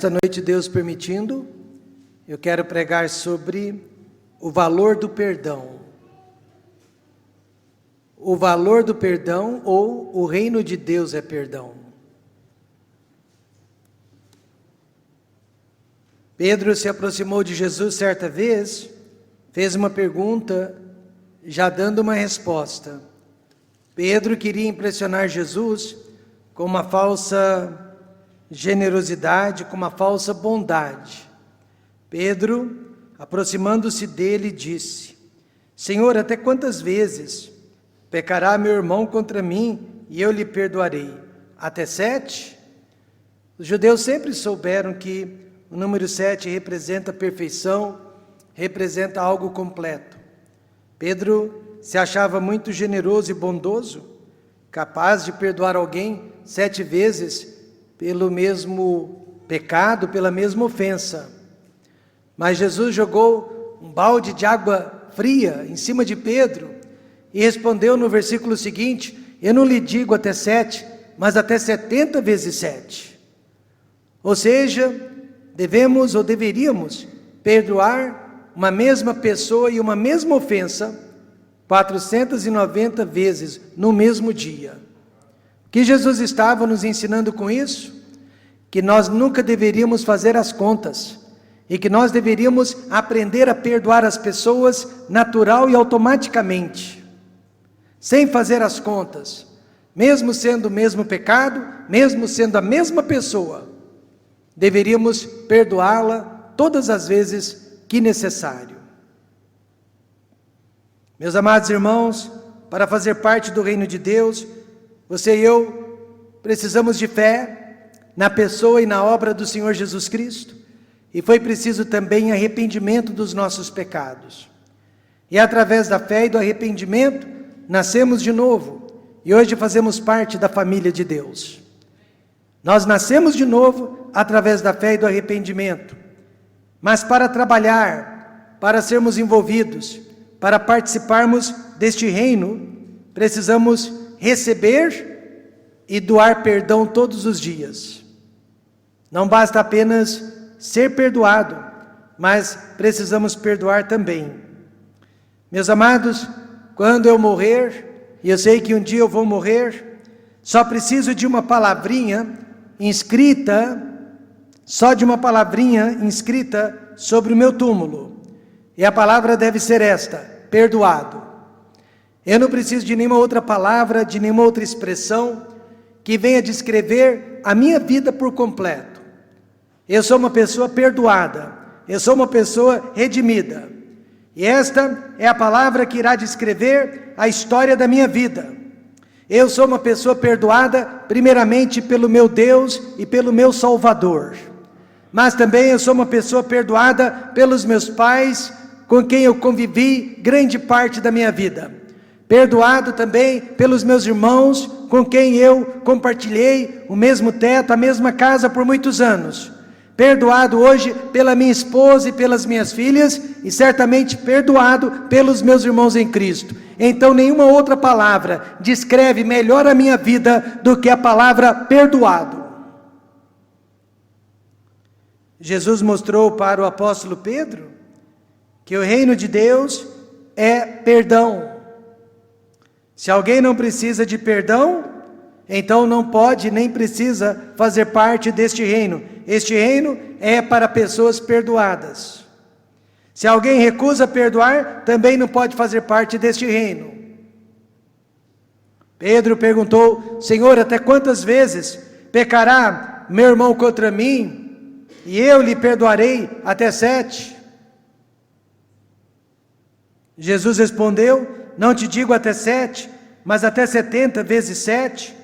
Esta noite, Deus permitindo, eu quero pregar sobre o valor do perdão. O valor do perdão, ou o reino de Deus é perdão. Pedro se aproximou de Jesus certa vez, fez uma pergunta, já dando uma resposta. Pedro queria impressionar Jesus com uma falsa generosidade, com uma falsa bondade. Pedro, aproximando-se dele, disse: Senhor, até quantas vezes pecará meu irmão contra mim e eu lhe perdoarei? Até 7? Os judeus sempre souberam que o número 7 representa a perfeição, representa algo completo. Pedro se achava muito generoso e bondoso, capaz de perdoar alguém 7 vezes pelo mesmo pecado, pela mesma ofensa. Mas Jesus jogou um balde de água fria em cima de Pedro e respondeu no versículo seguinte: eu não lhe digo até 7, mas até 70 vezes 7. Ou seja, devemos ou deveríamos perdoar uma mesma pessoa e uma mesma ofensa 490 vezes no mesmo dia. O que Jesus estava nos ensinando com isso? Que nós nunca deveríamos fazer as contas e que nós deveríamos aprender a perdoar as pessoas natural e automaticamente, sem fazer as contas, mesmo sendo o mesmo pecado, mesmo sendo a mesma pessoa, deveríamos perdoá-la todas as vezes que necessário. Meus amados irmãos, para fazer parte do reino de Deus, você e eu precisamos de fé na pessoa e na obra do Senhor Jesus Cristo, e foi preciso também arrependimento dos nossos pecados. E através da fé e do arrependimento, nascemos de novo, e hoje fazemos parte da família de Deus. Nós nascemos de novo através da fé e do arrependimento, mas para trabalhar, para sermos envolvidos, para participarmos deste reino, precisamos receber e doar perdão todos os dias. Não basta apenas ser perdoado, mas precisamos perdoar também. Meus amados, quando eu morrer, e eu sei que um dia eu vou morrer, só preciso de uma palavrinha inscrita, só de uma palavrinha inscrita sobre o meu túmulo. E a palavra deve ser esta: perdoado. Eu não preciso de nenhuma outra palavra, de nenhuma outra expressão que venha descrever a minha vida por completo. Eu sou uma pessoa perdoada, eu sou uma pessoa redimida. E esta é a palavra que irá descrever a história da minha vida. Eu sou uma pessoa perdoada, primeiramente pelo meu Deus e pelo meu Salvador. Mas também eu sou uma pessoa perdoada pelos meus pais, com quem eu convivi grande parte da minha vida. Perdoado também pelos meus irmãos, com quem eu compartilhei o mesmo teto, a mesma casa por muitos anos. Perdoado hoje pela minha esposa e pelas minhas filhas, e certamente perdoado pelos meus irmãos em Cristo. Então nenhuma outra palavra descreve melhor a minha vida do que a palavra perdoado. Jesus mostrou para o apóstolo Pedro que o reino de Deus é perdão. Se alguém não precisa de perdão, então não pode nem precisa fazer parte deste reino. Este reino é para pessoas perdoadas. Se alguém recusa perdoar, também não pode fazer parte deste reino. Pedro perguntou: Senhor, até quantas vezes pecará meu irmão contra mim e eu lhe perdoarei? Até 7? Jesus respondeu: não te digo até 7, mas até 70 vezes 7,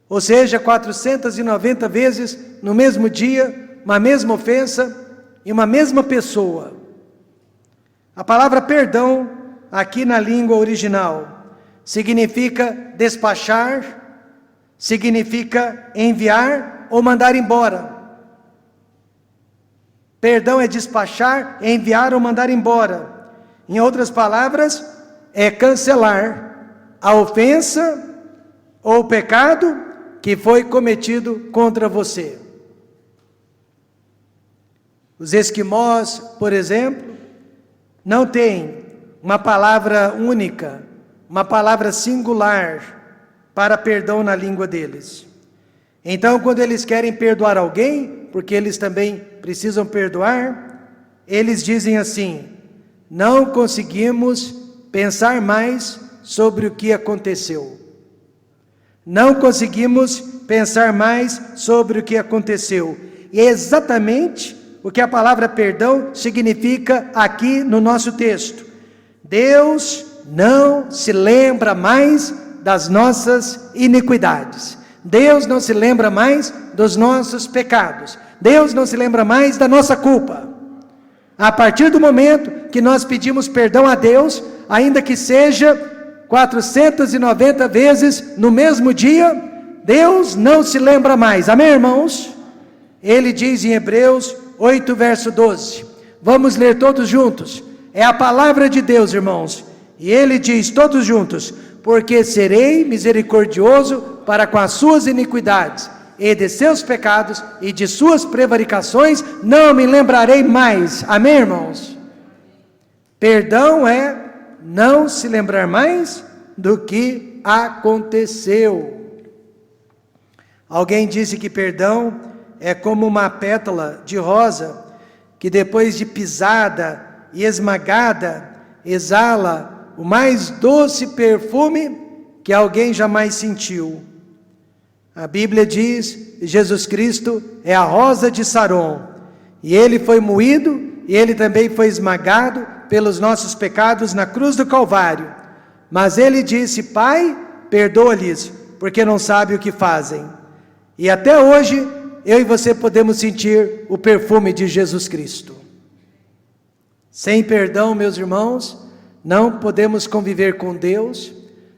ou seja, 490 vezes no mesmo dia, uma mesma ofensa e uma mesma pessoa. A palavra perdão, aqui na língua original, significa despachar, significa enviar ou mandar embora. Perdão é despachar, enviar ou mandar embora. Em outras palavras, é cancelar a ofensa ou o pecado que foi cometido contra você. Os esquimós, por exemplo, não têm uma palavra única, uma palavra singular para perdão na língua deles. Então, quando eles querem perdoar alguém, porque eles também precisam perdoar, eles dizem assim: não conseguimos pensar mais sobre o que aconteceu. Não conseguimos pensar mais sobre o que aconteceu. E é exatamente o que a palavra perdão significa aqui no nosso texto. Deus não se lembra mais das nossas iniquidades. Deus não se lembra mais dos nossos pecados. Deus não se lembra mais da nossa culpa. A partir do momento que nós pedimos perdão a Deus, ainda que seja 490 vezes no mesmo dia, Deus não se lembra mais. Amém, irmãos? Ele diz em Hebreus 8, verso 12. Vamos ler todos juntos. É a palavra de Deus, irmãos. E ele diz todos juntos: porque serei misericordioso para com as suas iniquidades, e de seus pecados e de suas prevaricações não me lembrarei mais. Amém, irmãos? Perdão é não se lembrar mais do que aconteceu. Alguém disse que perdão é como uma pétala de rosa que depois de pisada e esmagada exala o mais doce perfume que alguém jamais sentiu. A Bíblia diz: Jesus Cristo é a rosa de Saron, e ele foi moído, e ele também foi esmagado pelos nossos pecados na cruz do Calvário. Mas ele disse: Pai, perdoa-lhes, porque não sabem o que fazem. E até hoje, eu e você podemos sentir o perfume de Jesus Cristo. Sem perdão, meus irmãos, não podemos conviver com Deus.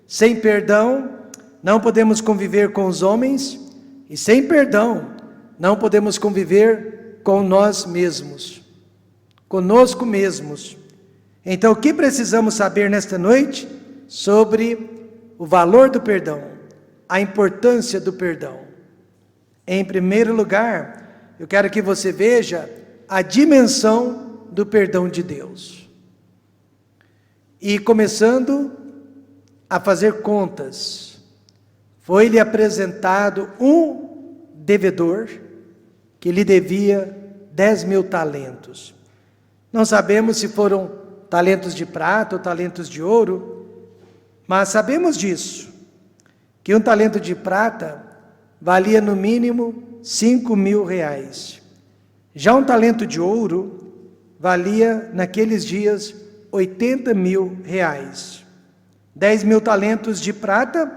Sem perdão, não podemos conviver com os homens, e sem perdão, não podemos conviver com nós mesmos, conosco mesmos. Então, o que precisamos saber nesta noite sobre o valor do perdão, a importância do perdão? Em primeiro lugar, eu quero que você veja a dimensão do perdão de Deus. E começando a fazer contas, foi-lhe apresentado um devedor que lhe devia 10.000 talentos. Não sabemos se foram talentos de prata ou talentos de ouro, mas sabemos disso, que um talento de prata valia no mínimo 5.000 reais. Já um talento de ouro valia naqueles dias 80.000 reais. 10.000 talentos de prata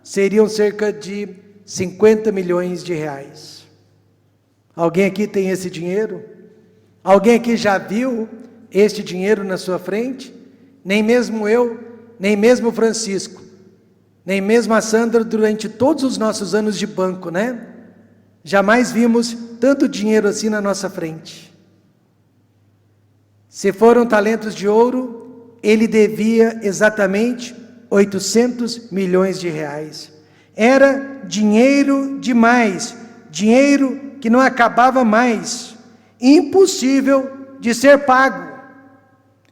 seriam cerca de 50 milhões de reais. Alguém aqui tem esse dinheiro? Alguém aqui já viu este dinheiro na sua frente? Nem mesmo eu, nem mesmo Francisco, nem mesmo a Sandra durante todos os nossos anos de banco, né? Jamais vimos tanto dinheiro assim na nossa frente. Se foram talentos de ouro, ele devia exatamente 800 milhões de reais. Era dinheiro demais, dinheiro que não acabava mais, impossível de ser pago.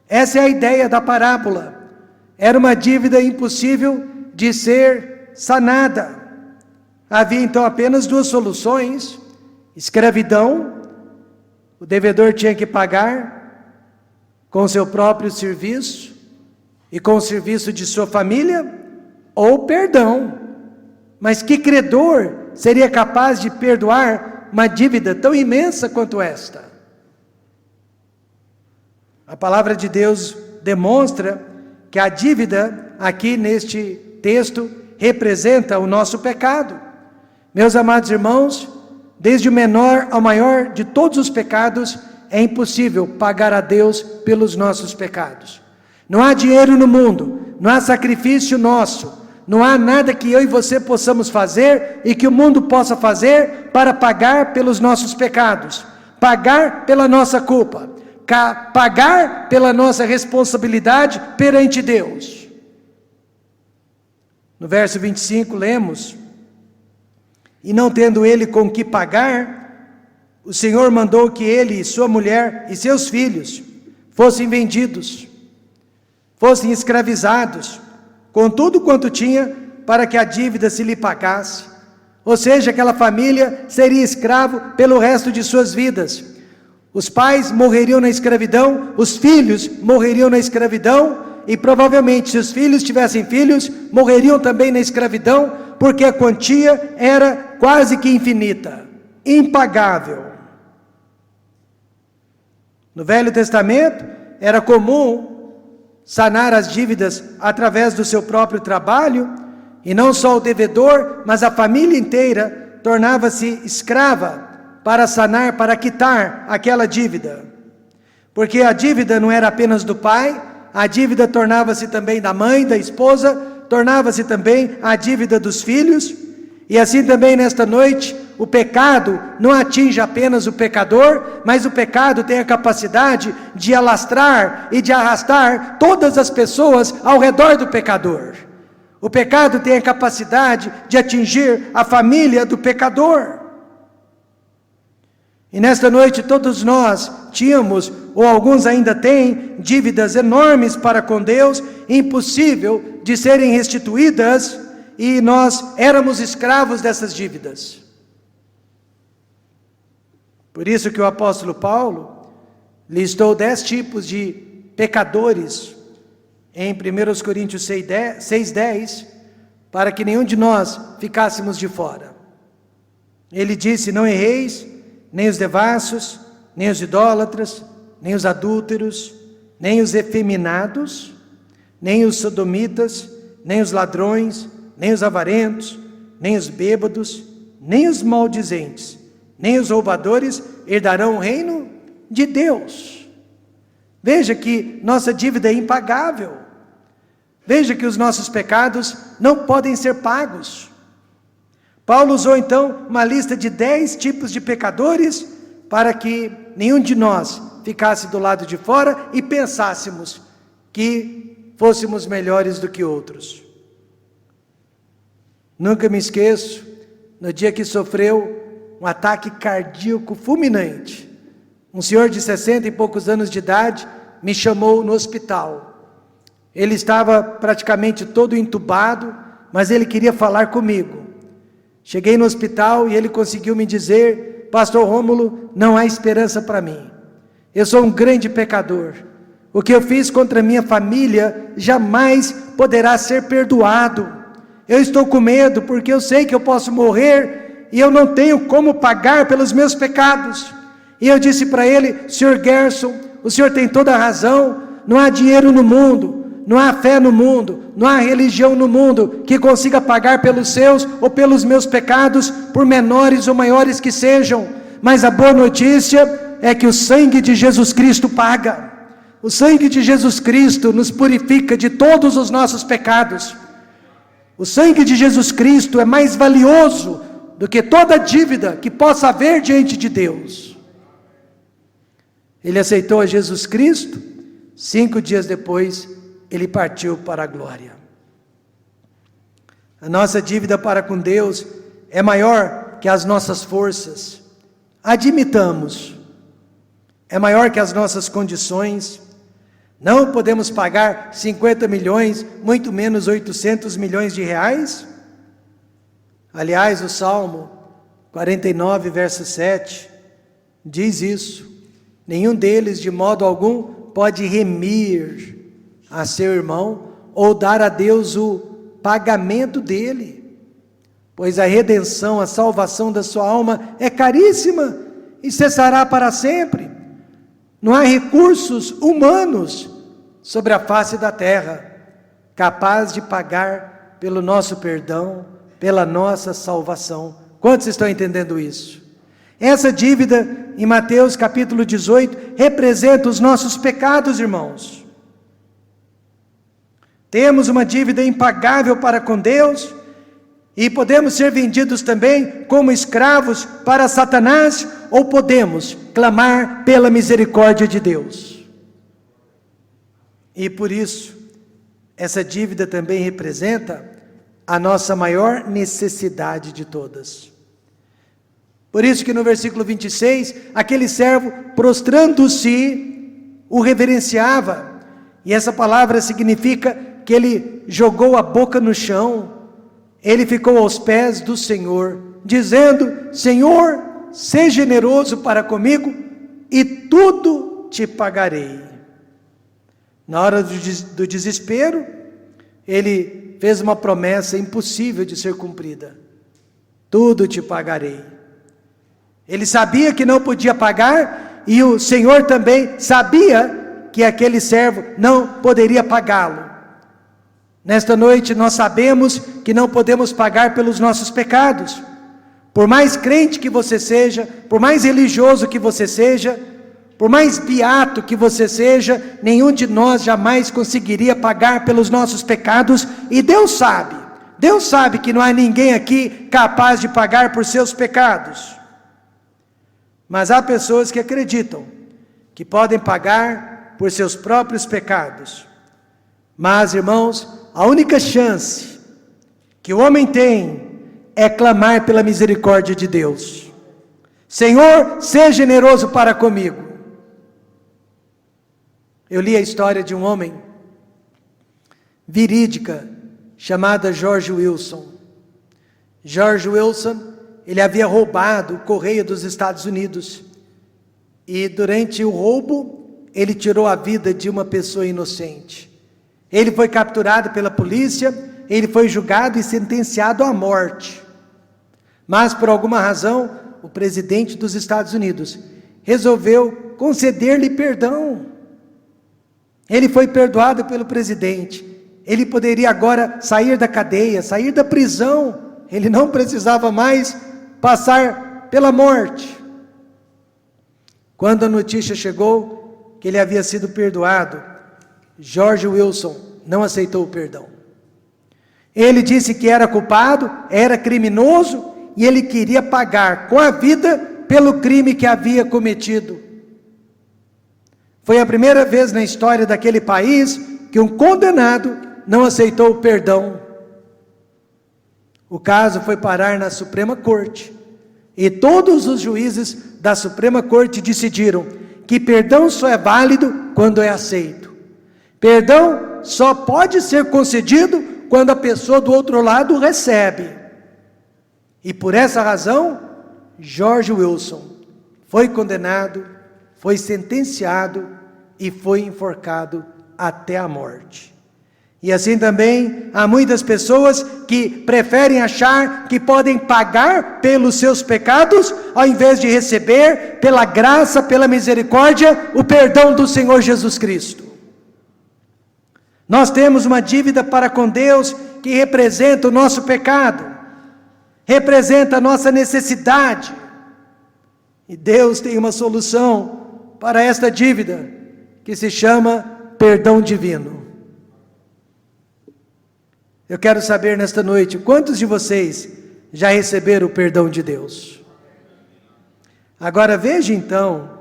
Essa é a ideia da parábola. Era uma dívida impossível de ser sanada. Havia então apenas duas soluções: escravidão, o devedor tinha que pagar com o seu próprio serviço e com o serviço de sua família, ou perdão. Mas que credor seria capaz de perdoar uma dívida tão imensa quanto esta? A palavra de Deus demonstra que a dívida, aqui neste texto, representa o nosso pecado. Meus amados irmãos, desde o menor ao maior de todos os pecados, é impossível pagar a Deus pelos nossos pecados. Não há dinheiro no mundo, não há sacrifício nosso, não há nada que eu e você possamos fazer e que o mundo possa fazer para pagar pelos nossos pecados, pagar pela nossa culpa, pagar pela nossa responsabilidade perante Deus. No verso 25 lemos: e não tendo ele com que pagar, o Senhor mandou que ele, sua mulher e seus filhos fossem vendidos, fossem escravizados, com tudo quanto tinha, para que a dívida se lhe pagasse. Ou seja, aquela família seria escravo pelo resto de suas vidas. Os pais morreriam na escravidão, os filhos morreriam na escravidão, e provavelmente, se os filhos tivessem filhos, morreriam também na escravidão, porque a quantia era quase que infinita, impagável. No Velho Testamento, era comum sanar as dívidas através do seu próprio trabalho, e não só o devedor, mas a família inteira tornava-se escrava para sanar, para quitar aquela dívida. Porque a dívida não era apenas do pai, a dívida tornava-se também da mãe, da esposa, tornava-se também a dívida dos filhos. E assim também nesta noite, o pecado não atinge apenas o pecador, mas o pecado tem a capacidade de alastrar e de arrastar todas as pessoas ao redor do pecador. O pecado tem a capacidade de atingir a família do pecador. E nesta noite todos nós tínhamos, ou alguns ainda têm, dívidas enormes para com Deus, impossível de serem restituídas, e nós éramos escravos dessas dívidas. Por isso que o apóstolo Paulo listou 10 tipos de pecadores em 1 Coríntios 6:10, para que nenhum de nós ficássemos de fora. Ele disse: não erreis, nem os devassos, nem os idólatras, nem os adúlteros, nem os efeminados, nem os sodomitas, nem os ladrões, nem os avarentos, nem os bêbados, nem os maldizentes, nem os roubadores herdarão o reino de Deus. Veja que nossa dívida é impagável. Veja que os nossos pecados não podem ser pagos. Paulo usou então uma lista de 10 tipos de pecadores, para que nenhum de nós ficasse do lado de fora e pensássemos que fôssemos melhores do que outros. Nunca me esqueço, no dia que sofreu um ataque cardíaco fulminante, um senhor de 60 e poucos anos de idade me chamou no hospital. Ele estava praticamente todo entubado, mas ele queria falar comigo. Cheguei no hospital e ele conseguiu me dizer: pastor Rômulo, não há esperança para mim. Eu sou um grande pecador. O que eu fiz contra minha família jamais poderá ser perdoado. Eu estou com medo porque eu sei que eu posso morrer e eu não tenho como pagar pelos meus pecados. E eu disse para ele: senhor Gerson, o senhor tem toda a razão. Não há dinheiro no mundo, não há fé no mundo, não há religião no mundo que consiga pagar pelos seus ou pelos meus pecados, por menores ou maiores que sejam. Mas a boa notícia é que o sangue de Jesus Cristo paga. O sangue de Jesus Cristo nos purifica de todos os nossos pecados. O sangue de Jesus Cristo é mais valioso do que toda dívida que possa haver diante de Deus. Ele aceitou a Jesus Cristo, 5 dias depois, ele partiu para a glória. A nossa dívida para com Deus é maior que as nossas forças. Admitamos, é maior que as nossas condições. Não podemos pagar 50 milhões, muito menos 800 milhões de reais. Aliás, o Salmo 49, verso 7, diz isso: nenhum deles de modo algum pode remir a seu irmão, ou dar a Deus o pagamento dele, pois a redenção, a salvação da sua alma é caríssima, e cessará para sempre. Não há recursos humanos sobre a face da terra, capaz de pagar pelo nosso perdão, pela nossa salvação. Quantos estão entendendo isso? Essa dívida, em Mateus capítulo 18, representa os nossos pecados, irmãos. Temos uma dívida impagável para com Deus, e podemos ser vendidos também como escravos para Satanás, ou podemos clamar pela misericórdia de Deus. E por isso, essa dívida também representa a nossa maior necessidade de todas. Por isso que no versículo 26, aquele servo, prostrando-se, o reverenciava. E essa palavra significa que ele jogou a boca no chão, ele ficou aos pés do Senhor, dizendo: Senhor, seja generoso para comigo, e tudo te pagarei. Na hora do desespero, ele fez uma promessa impossível de ser cumprida: tudo te pagarei. Ele sabia que não podia pagar, e o Senhor também sabia que aquele servo não poderia pagá-lo. Nesta noite nós sabemos que não podemos pagar pelos nossos pecados. Por mais crente que você seja, por mais religioso que você seja, por mais beato que você seja, nenhum de nós jamais conseguiria pagar pelos nossos pecados, e Deus sabe que não há ninguém aqui capaz de pagar por seus pecados. Mas há pessoas que acreditam que podem pagar por seus próprios pecados. Mas, irmãos, a única chance que o homem tem é clamar pela misericórdia de Deus. Senhor, seja generoso para comigo. Eu li a história de um homem verídica, chamada George Wilson. George Wilson, ele havia roubado o correio dos Estados Unidos, e durante o roubo, ele tirou a vida de uma pessoa inocente. Ele foi capturado pela polícia, ele foi julgado e sentenciado à morte. Mas por alguma razão, o presidente dos Estados Unidos resolveu conceder-lhe perdão. Ele foi perdoado pelo presidente. Ele poderia agora sair da cadeia, sair da prisão. Ele não precisava mais passar pela morte. Quando a notícia chegou que ele havia sido perdoado, George Wilson não aceitou o perdão. Ele disse que era culpado, era criminoso, e ele queria pagar com a vida pelo crime que havia cometido. Foi a primeira vez na história daquele país que um condenado não aceitou o perdão. O caso foi parar na Suprema Corte, e todos os juízes da Suprema Corte decidiram que perdão só é válido quando é aceito. Perdão só pode ser concedido quando a pessoa do outro lado recebe. E por essa razão, George Wilson foi condenado, foi sentenciado e foi enforcado até a morte. E assim também há muitas pessoas que preferem achar que podem pagar pelos seus pecados, ao invés de receber pela graça, pela misericórdia, o perdão do Senhor Jesus Cristo. Nós temos uma dívida para com Deus que representa o nosso pecado, representa a nossa necessidade. E Deus tem uma solução para esta dívida, que se chama perdão divino. Eu quero saber nesta noite, quantos de vocês já receberam o perdão de Deus? Agora veja então,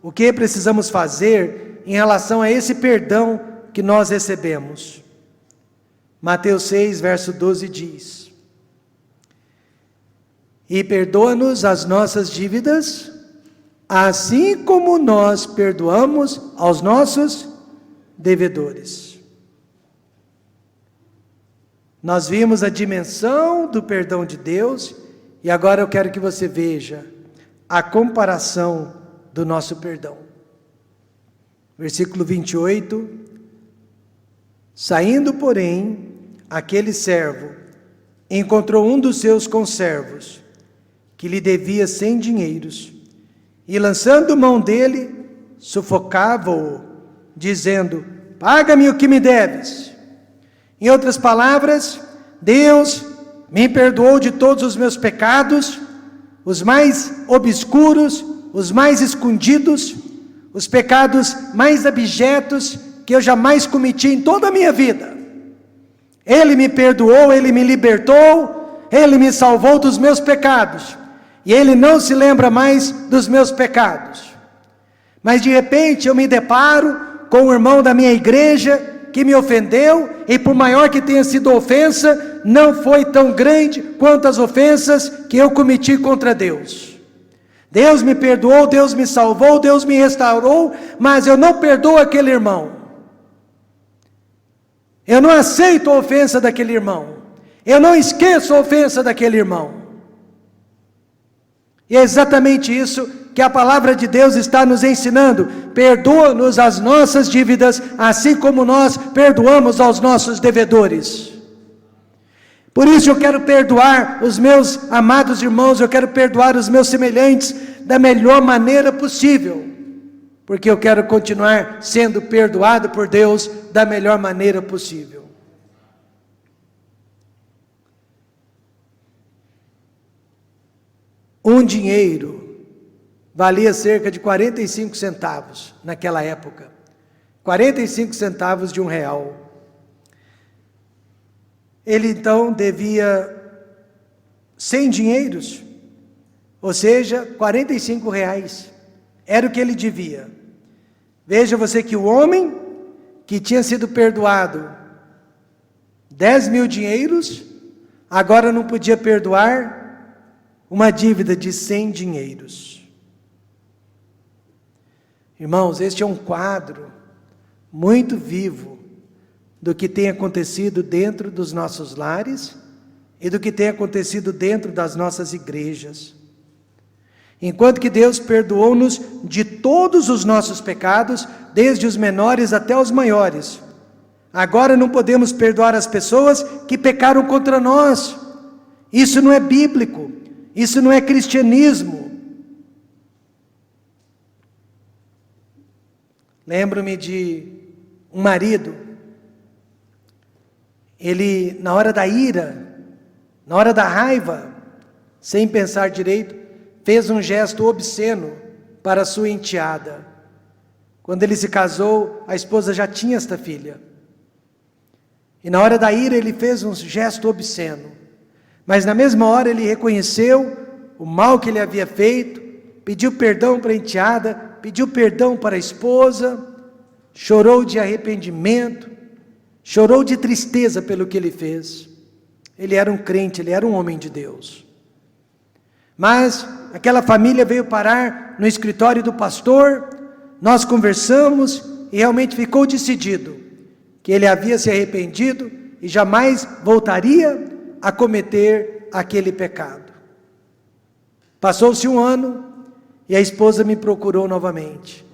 o que precisamos fazer em relação a esse perdão que nós recebemos. Mateus 6, verso 12 diz: e perdoa-nos as nossas dívidas, assim como nós perdoamos aos nossos devedores. Nós vimos a dimensão do perdão de Deus, e agora eu quero que você veja a comparação do nosso perdão. Versículo 28, saindo, porém, aquele servo encontrou um dos seus conservos, que lhe devia 100 dinheiros, e lançando mão dele, sufocava-o, dizendo: paga-me o que me deves. Em outras palavras, Deus me perdoou de todos os meus pecados, os mais obscuros, os mais escondidos, os pecados mais abjetos que eu jamais cometi em toda a minha vida. Ele me perdoou, Ele me libertou, Ele me salvou dos meus pecados, e Ele não se lembra mais dos meus pecados. Mas de repente eu me deparo com um irmão da minha igreja que me ofendeu, e por maior que tenha sido a ofensa, não foi tão grande quanto as ofensas que eu cometi contra Deus. Deus me perdoou, Deus me salvou, Deus me restaurou, mas eu não perdoo aquele irmão. Eu não aceito a ofensa daquele irmão. Eu não esqueço a ofensa daquele irmão. E é exatamente isso que a palavra de Deus está nos ensinando. Perdoa-nos as nossas dívidas, assim como nós perdoamos aos nossos devedores. Por isso eu quero perdoar os meus amados irmãos, eu quero perdoar os meus semelhantes da melhor maneira possível, porque eu quero continuar sendo perdoado por Deus da melhor maneira possível. Um dinheiro valia cerca de 45 centavos naquela época. 45 centavos de R$1. Ele então devia 100 dinheiros, ou seja, R$45. Era o que ele devia. Veja você que o homem que tinha sido perdoado 10.000 dinheiros, agora não podia perdoar uma dívida de 100 dinheiros. Irmãos, este é um quadro muito vivo do que tem acontecido dentro dos nossos lares e do que tem acontecido dentro das nossas igrejas. Enquanto que Deus perdoou-nos de todos os nossos pecados, desde os menores até os maiores, agora não podemos perdoar as pessoas que pecaram contra nós. Isso não é bíblico, isso não é cristianismo. Lembro-me de um marido, ele na hora da ira, na hora da raiva, sem pensar direito, fez um gesto obsceno para sua enteada. Quando ele se casou, a esposa já tinha esta filha. E na hora da ira ele fez um gesto obsceno. Mas na mesma hora ele reconheceu o mal que ele havia feito, pediu perdão para a enteada, pediu perdão para a esposa, chorou de arrependimento, chorou de tristeza pelo que ele fez. Ele era um crente, ele era um homem de Deus. Mas aquela família veio parar no escritório do pastor, nós conversamos e realmente ficou decidido que ele havia se arrependido e jamais voltaria a cometer aquele pecado. Passou-se um ano e a esposa me procurou novamente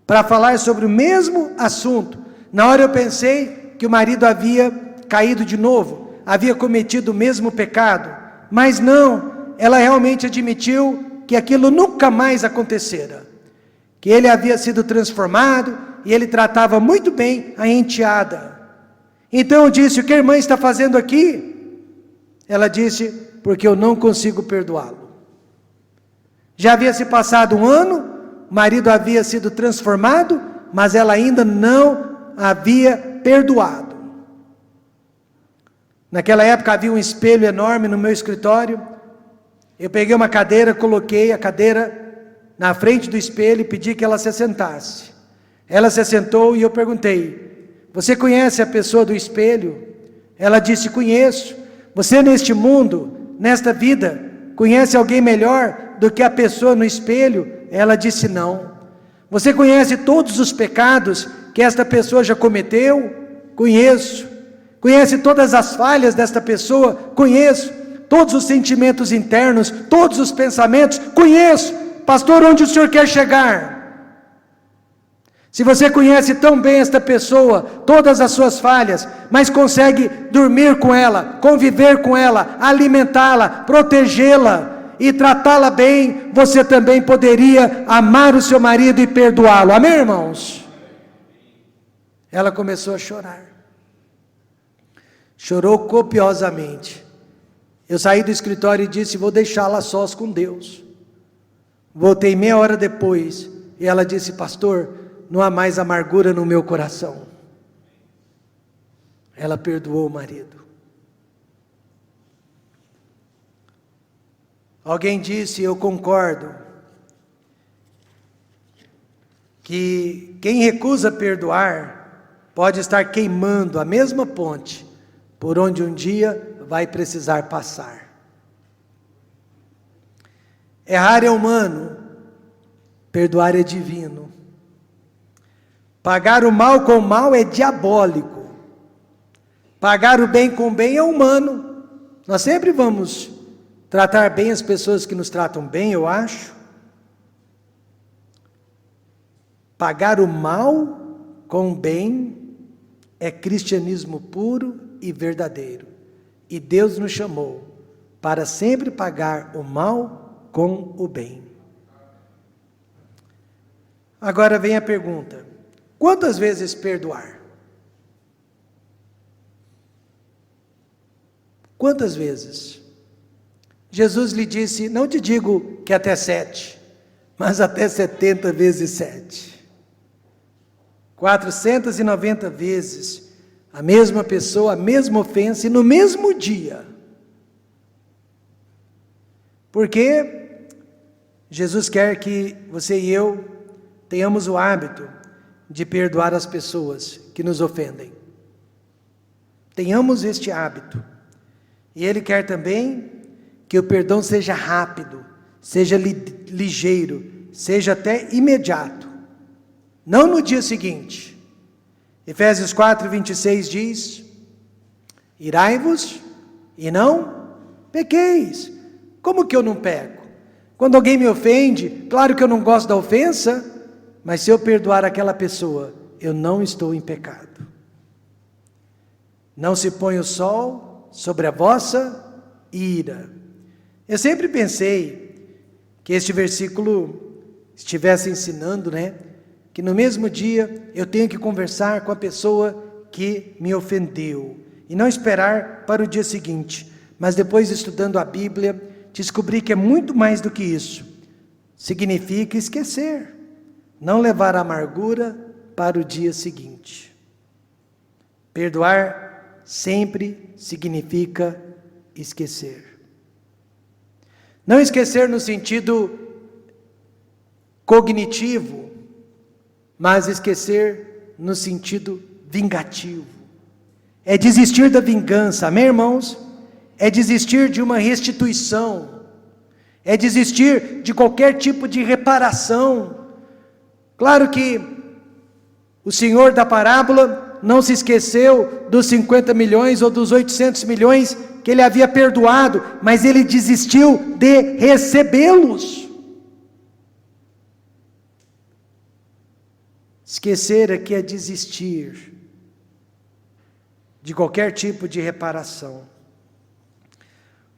para falar sobre o mesmo assunto. Na hora eu pensei que o marido havia caído de novo, havia cometido o mesmo pecado, mas não. Ela realmente admitiu que aquilo nunca mais acontecera, que ele havia sido transformado e ele tratava muito bem a enteada. Então eu disse: o que a irmã está fazendo aqui? Ela disse: porque eu não consigo perdoá-lo. Já havia se passado um ano, o marido havia sido transformado, mas ela ainda não havia perdoado. Naquela época havia um espelho enorme no meu escritório. Eu peguei uma cadeira, coloquei a cadeira na frente do espelho e pedi que ela se assentasse. Ela se assentou e eu perguntei: você conhece a pessoa do espelho? Ela disse: conheço. Você neste mundo, nesta vida, conhece alguém melhor do que a pessoa no espelho? Ela disse: não. Você conhece todos os pecados que esta pessoa já cometeu? Conheço. Conhece todas as falhas desta pessoa? Conheço. Todos os sentimentos internos, todos os pensamentos? Conheço. Pastor, onde o senhor quer chegar? Se você conhece tão bem esta pessoa, todas as suas falhas, mas consegue dormir com ela, conviver com ela, alimentá-la, protegê-la e tratá-la bem, você também poderia amar o seu marido e perdoá-lo. Amém, irmãos? Ela começou a chorar. Chorou copiosamente. Eu saí do escritório e disse: vou deixá-la sós com Deus. Voltei meia hora depois e ela disse: pastor, não há mais amargura no meu coração. Ela perdoou o marido. Alguém disse, eu concordo, que quem recusa perdoar pode estar queimando a mesma ponte por onde um dia vai precisar passar. Errar é humano, Perdoar é divino. Pagar o mal com o mal é diabólico. Pagar o bem com o bem é humano. Nós sempre vamos tratar bem as pessoas que nos tratam bem, eu acho. Pagar o mal com o bem é cristianismo puro e verdadeiro. E Deus nos chamou para sempre pagar o mal com o bem. Agora vem a pergunta: quantas vezes perdoar? Quantas vezes? Jesus lhe disse: não te digo que até 7, mas até 70 vezes 7. 490 vezes a mesma pessoa, a mesma ofensa e no mesmo dia. Porque Jesus quer que você e eu tenhamos o hábito de perdoar as pessoas que nos ofendem. Tenhamos este hábito. E Ele quer também que o perdão seja rápido, seja ligeiro, seja até imediato. Não no dia seguinte. Efésios 4:26 diz: irai-vos e não pequeis. Como que eu não peco? Quando alguém me ofende, claro que eu não gosto da ofensa, mas se eu perdoar aquela pessoa, eu não estou em pecado. Não se põe o sol sobre a vossa ira. Eu sempre pensei que este versículo estivesse ensinando, que no mesmo dia eu tenho que conversar com a pessoa que me ofendeu e não esperar para o dia seguinte. Mas depois, estudando a Bíblia, descobri que é muito mais do que isso. Significa esquecer, não levar a amargura para o dia seguinte. Perdoar sempre significa esquecer. Não esquecer no sentido cognitivo, mas esquecer no sentido vingativo. É desistir da vingança, amém, irmãos? É desistir de uma restituição, é desistir de qualquer tipo de reparação. Claro que o Senhor da parábola não se esqueceu dos 50 milhões ou dos 800 milhões que Ele havia perdoado, mas Ele desistiu de recebê-los. Esquecer aqui é desistir de qualquer tipo de reparação.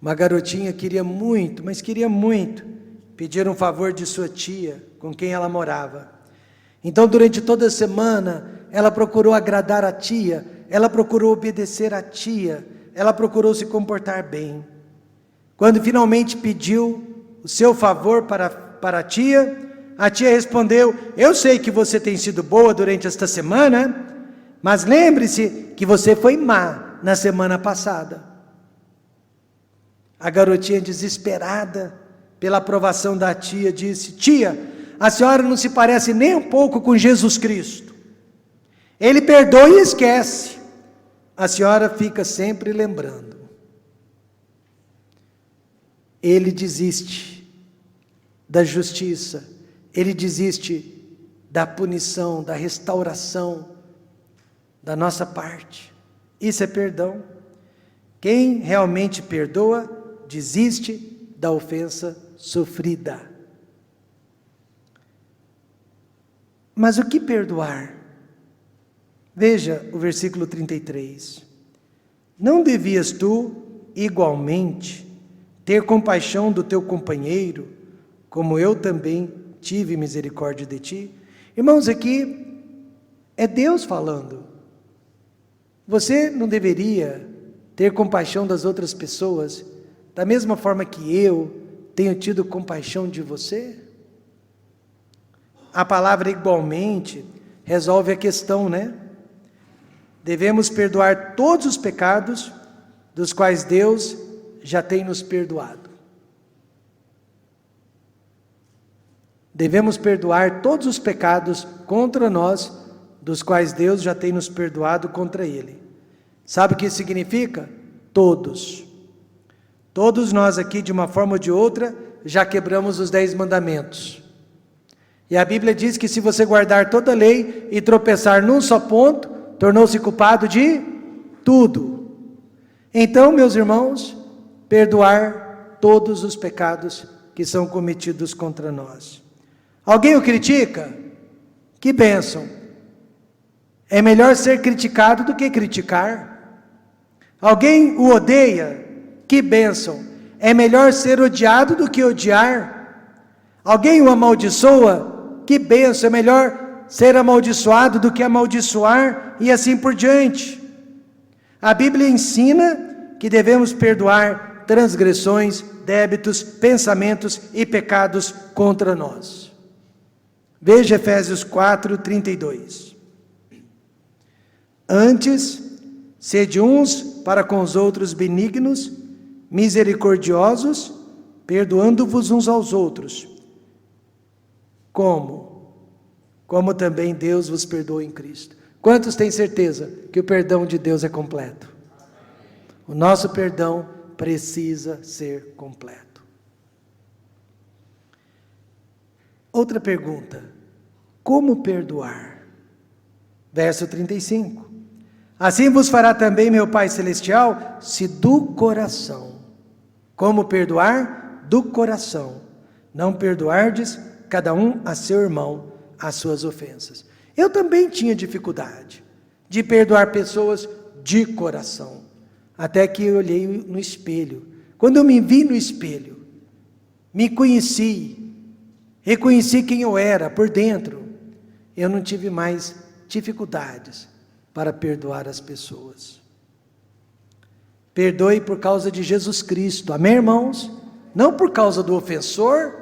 Uma garotinha queria muito, mas queria muito, pedir um favor de sua tia, com quem ela morava. Então, durante toda a semana, ela procurou agradar a tia, ela procurou obedecer a tia, ela procurou se comportar bem. Quando finalmente pediu o seu favor para a tia respondeu: eu sei que você tem sido boa durante esta semana, mas lembre-se que você foi má na semana passada. A garotinha, desesperada pela aprovação da tia, disse: tia, a senhora não se parece nem um pouco com Jesus Cristo. Ele perdoa e esquece. A senhora fica sempre lembrando. Ele desiste da justiça, ele desiste da punição, da restauração da nossa parte. Isso é perdão. Quem realmente perdoa, desiste da ofensa sofrida. Mas o que perdoar? Veja o versículo 33. Não devias tu, igualmente, ter compaixão do teu companheiro, como eu também tive misericórdia de ti? Irmãos, aqui é Deus falando. Você não deveria ter compaixão das outras pessoas, da mesma forma que eu tenho tido compaixão de você? A palavra igualmente resolve a questão, Devemos perdoar todos os pecados dos quais Deus já tem nos perdoado. Devemos perdoar todos os pecados contra nós, dos quais Deus já tem nos perdoado contra Ele. Sabe o que isso significa? Todos. Todos nós aqui, de uma forma ou de outra, já quebramos os 10 mandamentos. E a Bíblia diz que se você guardar toda a lei e tropeçar num só ponto, tornou-se culpado de tudo. Então, meus irmãos, perdoar todos os pecados que são cometidos contra nós. Alguém o critica? Que bênção! É melhor ser criticado do que criticar. Alguém o odeia? Que bênção! É melhor ser odiado do que odiar. Alguém o amaldiçoa? Que bênção! É melhor ser amaldiçoado do que amaldiçoar, e assim por diante. A Bíblia ensina que devemos perdoar transgressões, débitos, pensamentos e pecados contra nós. Veja Efésios 4:32. Antes, sede uns para com os outros benignos, misericordiosos, perdoando-vos uns aos outros. Como? Como também Deus vos perdoou em Cristo. Quantos têm certeza que o perdão de Deus é completo? O nosso perdão precisa ser completo. Outra pergunta: como perdoar? Verso 35. Assim vos fará também meu Pai Celestial, se do coração. Como perdoar? Do coração. Não perdoardes cada um a seu irmão as suas ofensas. Eu também tinha dificuldade de perdoar pessoas de coração. Até que eu olhei no espelho. Quando eu me vi no espelho, me conheci, reconheci quem eu era por dentro, eu não tive mais dificuldades para perdoar as pessoas. Perdoe por causa de Jesus Cristo, amém, irmãos? Não por causa do ofensor.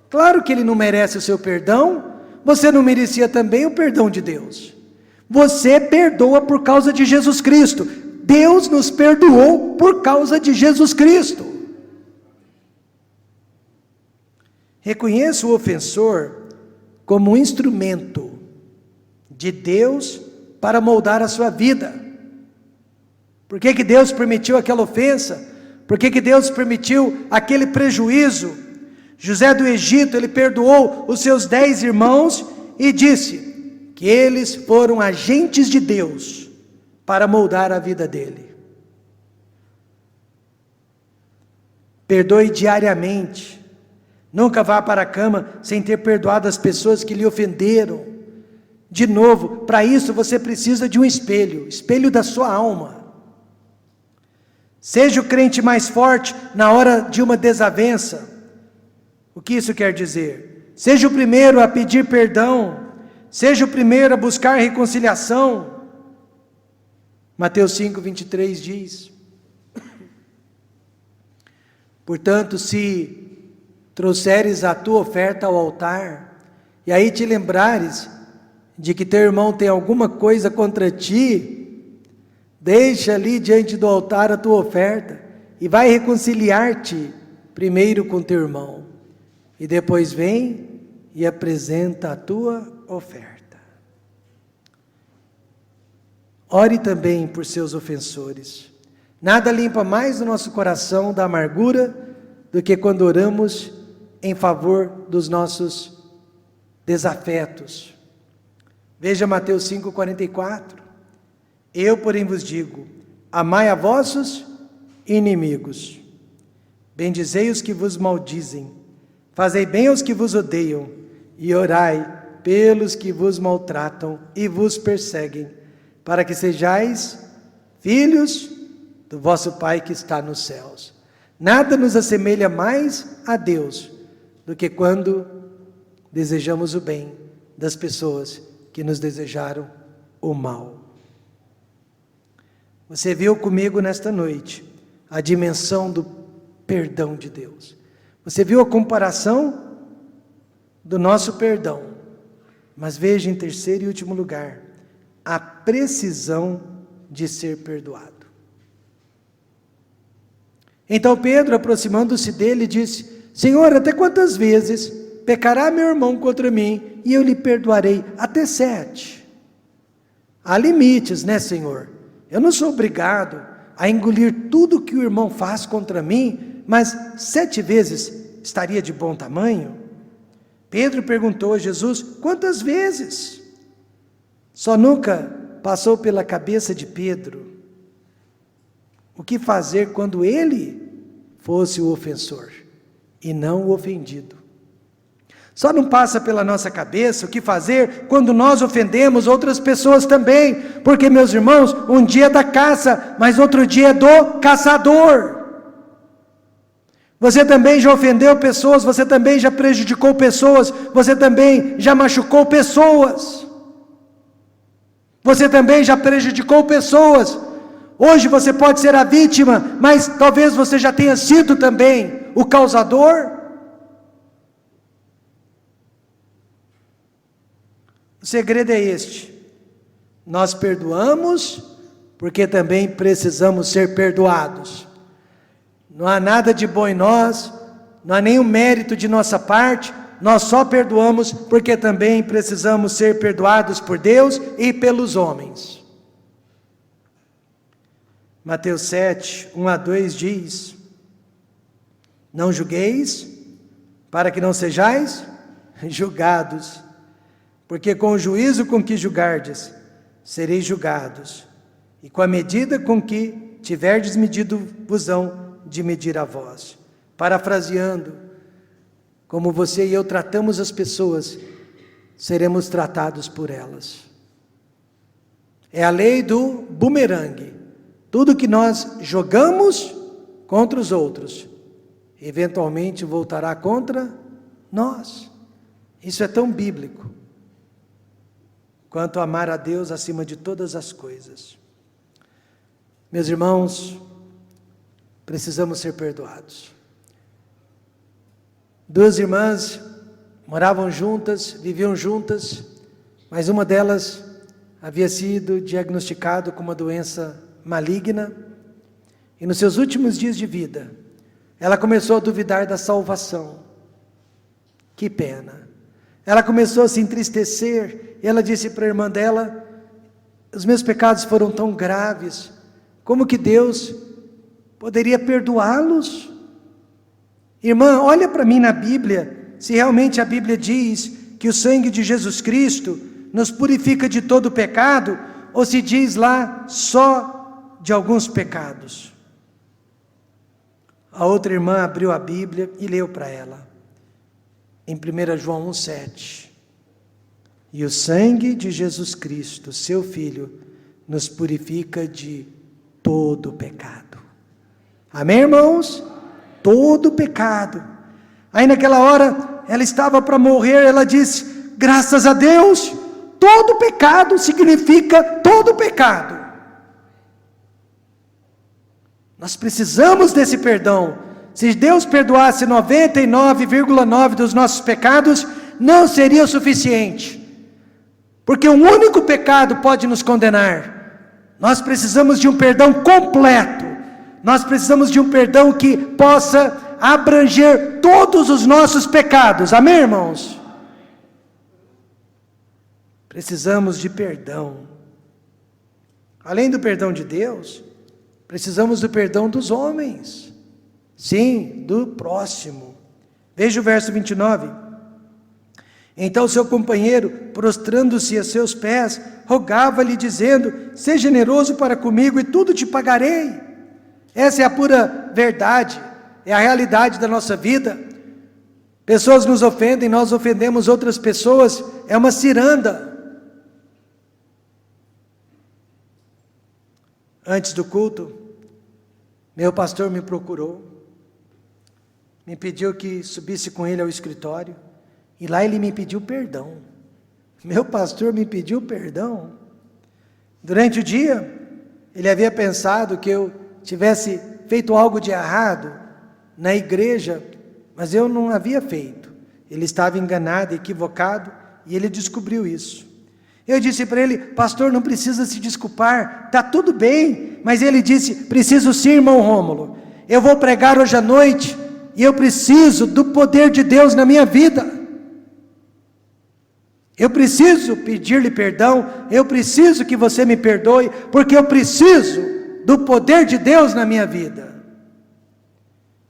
Claro que ele não merece o seu perdão, você não merecia também o perdão de Deus. Você perdoa por causa de Jesus Cristo. Deus nos perdoou por causa de Jesus Cristo. Reconheça o ofensor como um instrumento de Deus para moldar a sua vida. Por que que Deus permitiu aquela ofensa? Por que que Deus permitiu aquele prejuízo? José do Egito, ele perdoou os seus 10 irmãos e disse que eles foram agentes de Deus para moldar a vida dele. Perdoe diariamente. Nunca vá para a cama sem ter perdoado as pessoas que lhe ofenderam. De novo, para isso você precisa de um espelho, espelho da sua alma. Seja o crente mais forte na hora de uma desavença. O que isso quer dizer? Seja o primeiro a pedir perdão, seja o primeiro a buscar reconciliação. Mateus 5:23 diz: portanto, se trouxeres a tua oferta ao altar, e aí te lembrares de que teu irmão tem alguma coisa contra ti, deixa ali diante do altar a tua oferta, e vai reconciliar-te primeiro com teu irmão, e depois vem e apresenta a tua oferta. Ore também por seus ofensores. Nada limpa mais o nosso coração da amargura do que quando oramos em favor dos nossos desafetos. Veja Mateus 5:44. Eu, porém, vos digo: amai a vossos inimigos, bendizei os que vos maldizem, fazei bem aos que vos odeiam, e orai pelos que vos maltratam e vos perseguem, para que sejais filhos do vosso Pai que está nos céus. Nada nos assemelha mais a Deus do que quando desejamos o bem das pessoas que nos desejaram o mal. Você viu comigo nesta noite a dimensão do perdão de Deus. Você viu a comparação do nosso perdão. Mas veja, em terceiro e último lugar, a precisão de ser perdoado. Então Pedro, aproximando-se dele, disse: Senhor, até quantas vezes pecará meu irmão contra mim e eu lhe perdoarei? Até 7. Há limites, né, Senhor? Eu não sou obrigado a engolir tudo que o irmão faz contra mim, mas 7 vezes estaria de bom tamanho? Pedro perguntou a Jesus: quantas vezes? Só nunca passou pela cabeça de Pedro o que fazer quando ele fosse o ofensor e não o ofendido. Só não passa pela nossa cabeça o que fazer quando nós ofendemos outras pessoas também, porque, meus irmãos, um dia é da caça, mas outro dia é do caçador. Você também já ofendeu pessoas, você também já prejudicou pessoas, você também já machucou pessoas, você também já prejudicou pessoas. Hoje você pode ser a vítima, mas talvez você já tenha sido também o causador. O segredo é este: nós perdoamos porque também precisamos ser perdoados. Não há nada de bom em nós, não há nenhum mérito de nossa parte, nós só perdoamos porque também precisamos ser perdoados por Deus e pelos homens. Mateus 7, 1-2 diz: não julgueis, para que não sejais julgados, porque com o juízo com que julgardes, sereis julgados, e com a medida com que tiverdes medido, vos hão de medir a vós. Parafraseando, como você e eu tratamos as pessoas, seremos tratados por elas. É a lei do bumerangue. Tudo que nós jogamos contra os outros, eventualmente voltará contra nós. Isso é tão bíblico quanto amar a Deus acima de todas as coisas. Meus irmãos, precisamos ser perdoados. Duas irmãs moravam juntas, viviam juntas, mas uma delas havia sido diagnosticada com uma doença maligna, e nos seus últimos dias de vida, ela começou a duvidar da salvação. Que pena! Ela começou a se entristecer, e ela disse para a irmã dela: os meus pecados foram tão graves, como que Deus poderia perdoá-los? Irmã, olha para mim na Bíblia, se realmente a Bíblia diz que o sangue de Jesus Cristo nos purifica de todo pecado, ou se diz lá só de alguns pecados. A outra irmã abriu a Bíblia e leu para ela, em 1 João 1,7, e o sangue de Jesus Cristo, seu Filho, nos purifica de todo pecado. Amém, irmãos? Todo pecado. Aí naquela hora, ela estava para morrer, ela disse: graças a Deus, todo pecado significa todo pecado. Nós precisamos desse perdão. Se Deus perdoasse 99,9% dos nossos pecados, não seria o suficiente, porque um único pecado pode nos condenar. Nós precisamos de um perdão completo. Nós precisamos de um perdão que possa abranger todos os nossos pecados. Amém, irmãos? Precisamos de perdão. Além do perdão de Deus, precisamos do perdão dos homens. Sim, do próximo. Veja o verso 29. Então seu companheiro, prostrando-se a seus pés, rogava-lhe dizendo: seja generoso para comigo e tudo te pagarei. Essa é a pura verdade, é a realidade da nossa vida. Pessoas nos ofendem, nós ofendemos outras pessoas, é uma ciranda. Antes do culto, meu pastor me procurou, me pediu que subisse com ele ao escritório, e lá ele me pediu perdão. Meu pastor me pediu perdão. Durante o dia, ele havia pensado que eu tivesse feito algo de errado na igreja, mas eu não havia feito. Ele estava enganado, equivocado, e ele descobriu isso. Eu disse para ele: pastor, não precisa se desculpar, está tudo bem. Mas ele disse: preciso sim, irmão Rômulo, eu vou pregar hoje à noite, e eu preciso do poder de Deus na minha vida. Eu preciso pedir-lhe perdão, eu preciso que você me perdoe, porque eu preciso do poder de Deus na minha vida.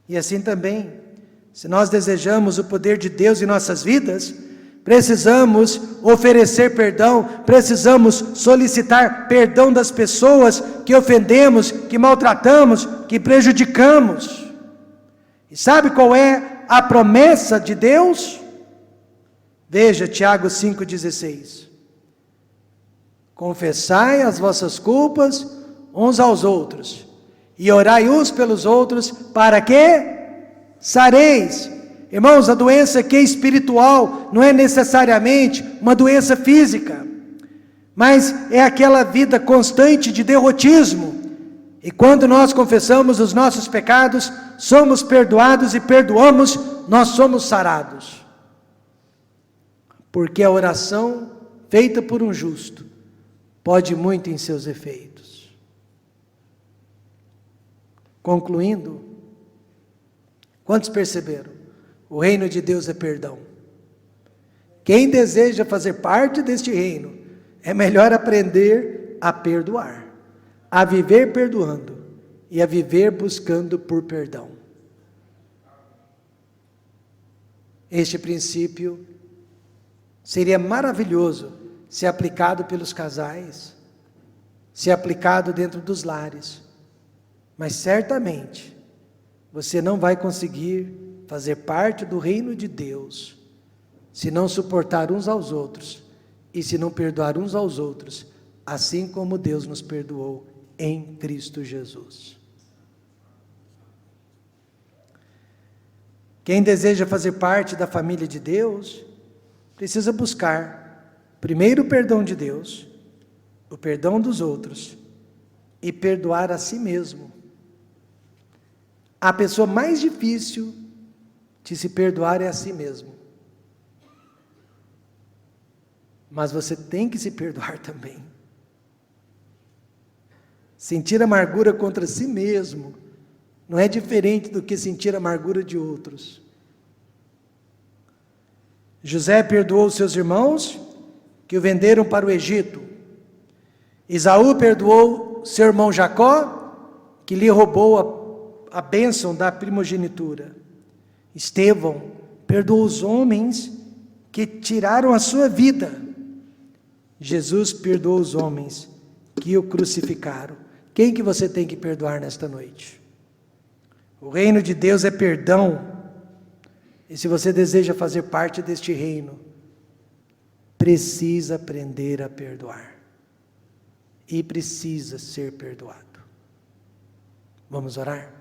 E assim também, se nós desejamos o poder de Deus em nossas vidas, precisamos oferecer perdão, precisamos solicitar perdão das pessoas que ofendemos, que maltratamos, que prejudicamos. E sabe qual é a promessa de Deus? Veja Tiago 5,16. Confessai as vossas culpas uns aos outros, e orai uns pelos outros, para que sareis. Irmãos, a doença que é espiritual não é necessariamente uma doença física, mas é aquela vida constante de derrotismo. E quando nós confessamos os nossos pecados, somos perdoados e perdoamos, nós somos sarados. Porque a oração feita por um justo pode muito em seus efeitos. Concluindo, quantos perceberam? O reino de Deus é perdão. Quem deseja fazer parte deste reino, é melhor aprender a perdoar, a viver perdoando e a viver buscando por perdão. Este princípio seria maravilhoso se aplicado pelos casais, se aplicado dentro dos lares, mas certamente você não vai conseguir fazer parte do reino de Deus se não suportar uns aos outros e se não perdoar uns aos outros, assim como Deus nos perdoou em Cristo Jesus. Quem deseja fazer parte da família de Deus, precisa buscar primeiro o perdão de Deus, o perdão dos outros e perdoar a si mesmo. A pessoa mais difícil de se perdoar é a si mesmo. Mas você tem que se perdoar também. Sentir amargura contra si mesmo não é diferente do que sentir amargura de outros. José perdoou seus irmãos que o venderam para o Egito. Esaú perdoou seu irmão Jacó, que lhe roubou a bênção da primogenitura. Estevão perdoou os homens que tiraram a sua vida. Jesus perdoou os homens que o crucificaram. Quem que você tem que perdoar nesta noite? O reino de Deus é perdão. E se você deseja fazer parte deste reino, precisa aprender a perdoar. E precisa ser perdoado. Vamos orar?